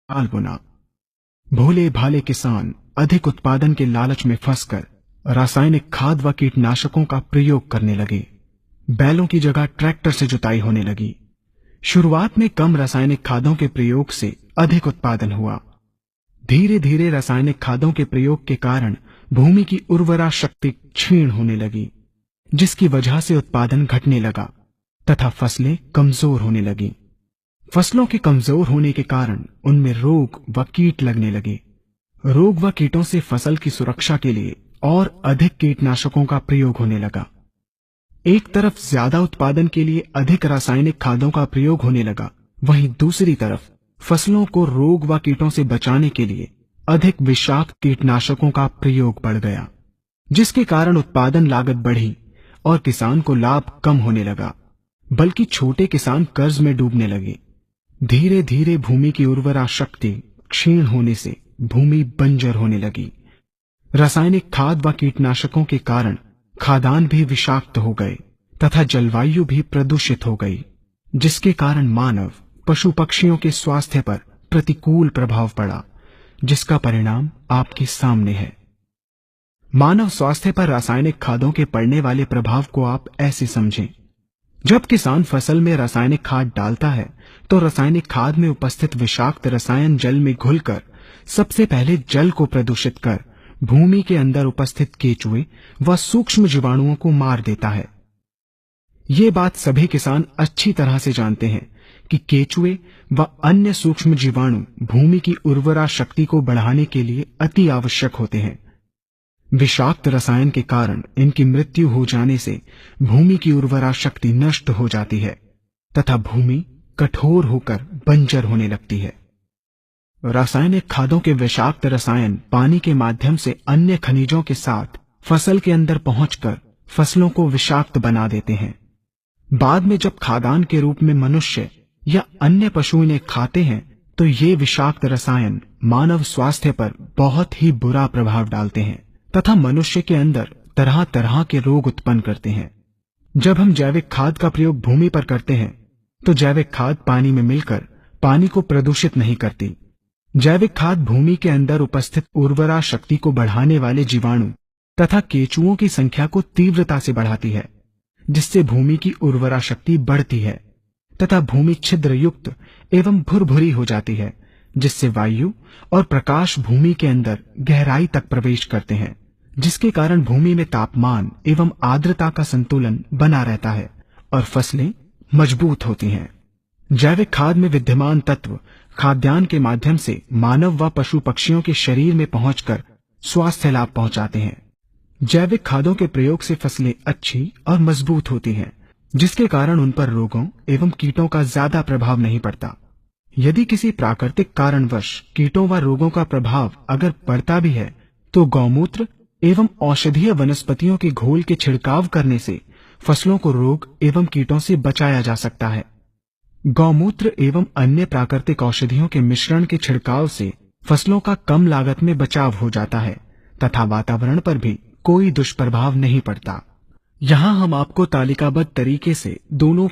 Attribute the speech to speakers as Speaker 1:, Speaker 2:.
Speaker 1: हाल बुना। भोले भाले किसान अधिक उत्पादन के लालच में फंसकर रासायनिक खाद व कीटनाशकों का प्रयोग करने लगे। बैलों की जगह ट्रैक्टर से जुताई होने लगी। शुरुआत में कम रासायनिक खादों के प्रयोग से अधिक उत्पादन हुआ। धीरे धीरे रासायनिक खादों के प्रयोग के कारण भूमि की उर्वरा शक्ति क्षीण होने लगी, जिसकी वजह से उत्पादन घटने लगा तथा फसलें कमजोर होने लगीं। फसलों के कमजोर होने के कारण उनमें रोग व कीट लगने लगे। रोग व कीटों से फसल की सुरक्षा के लिए और अधिक कीटनाशकों का प्रयोग होने लगा। एक तरफ ज्यादा उत्पादन के लिए अधिक रासायनिक खादों का प्रयोग होने लगा, वहीं दूसरी तरफ फसलों को रोग व कीटों से बचाने के लिए अधिक विषाक्त कीटनाशकों का प्रयोग बढ़ गया, जिसके कारण उत्पादन लागत बढ़ी और किसान को लाभ कम होने लगा, बल्कि छोटे किसान कर्ज में डूबने लगे। धीरे धीरे भूमि की उर्वरा शक्ति क्षीण होने से भूमि बंजर होने लगी। रासायनिक खाद व कीटनाशकों के कारण खाद्यान्न भी विषाक्त हो गए तथा जलवायु भी प्रदूषित हो गई, जिसके कारण मानव पशु पक्षियों के स्वास्थ्य पर प्रतिकूल प्रभाव पड़ा, जिसका परिणाम आपके सामने है। मानव स्वास्थ्य पर रासायनिक खादों के पड़ने वाले प्रभाव को आप ऐसे समझें। जब किसान फसल में रासायनिक खाद डालता है तो रासायनिक खाद में उपस्थित विषाक्त रसायन जल में घुलकर सबसे पहले जल को प्रदूषित कर भूमि के अंदर उपस्थित केचुए व सूक्ष्म जीवाणुओं को मार देता है। ये बात सभी किसान अच्छी तरह से जानते हैं कि केचुए व अन्य सूक्ष्म जीवाणु भूमि की उर्वरा शक्ति को बढ़ाने के लिए अति आवश्यक होते हैं। विषाक्त रसायन के कारण इनकी मृत्यु हो जाने से भूमि की उर्वरा शक्ति नष्ट हो जाती है तथा भूमि कठोर होकर बंजर होने लगती है। रासायनिक खादों के विषाक्त रसायन पानी के माध्यम से अन्य खनिजों के साथ फसल के अंदर पहुंचकर फसलों को विषाक्त बना देते हैं। बाद में जब खाद्यान्न के रूप में मनुष्य या अन्य पशु इन्हें खाते हैं तो ये विषाक्त रसायन मानव स्वास्थ्य पर बहुत ही बुरा प्रभाव डालते हैं तथा मनुष्य के अंदर तरह तरह के रोग उत्पन्न करते हैं। जब हम जैविक खाद का प्रयोग भूमि पर करते हैं तो जैविक खाद पानी में मिलकर पानी को प्रदूषित नहीं करती। जैविक खाद भूमि के अंदर उपस्थित उर्वरा शक्ति को बढ़ाने वाले जीवाणु तथा केचुओं की संख्या को तीव्रता से बढ़ाती है, जिससे भूमि की उर्वरा शक्ति बढ़ती है तथा भूमि छिद्र युक्त एवं भुरभुरी हो जाती है, जिससे वायु और प्रकाश भूमि के अंदर गहराई तक प्रवेश करते हैं, जिसके कारण भूमि में तापमान एवं आर्द्रता का संतुलन बना रहता है और फसलें मजबूत होती हैं। जैविक खाद में विद्यमान तत्व खाद्यान्न के माध्यम से मानव व पशु पक्षियों के शरीर में पहुंचकर स्वास्थ्य लाभ पहुंचाते हैं। जैविक खादों के प्रयोग से फसलें अच्छी और मजबूत होती हैं, जिसके कारण उन पर रोगों एवं कीटों का ज्यादा प्रभाव नहीं पड़ता। यदि किसी प्राकृतिक कारणवश कीटों व रोगों का प्रभाव अगर पड़ता भी है तो गौमूत्र एवं औषधीय वनस्पतियों के घोल के छिड़काव करने से फसलों को रोग एवं कीटों से बचाया जा सकता है। गौमूत्र एवं अन्य प्राकृतिक औषधियों के मिश्रण के छिड़काव से फसलों का कम लागत में बचाव हो जाता है तथा वातावरण पर भी कोई दुष्प्रभाव नहीं पड़ता। यहाँ हम आपको तालिकाबद्ध तरीके से दोनों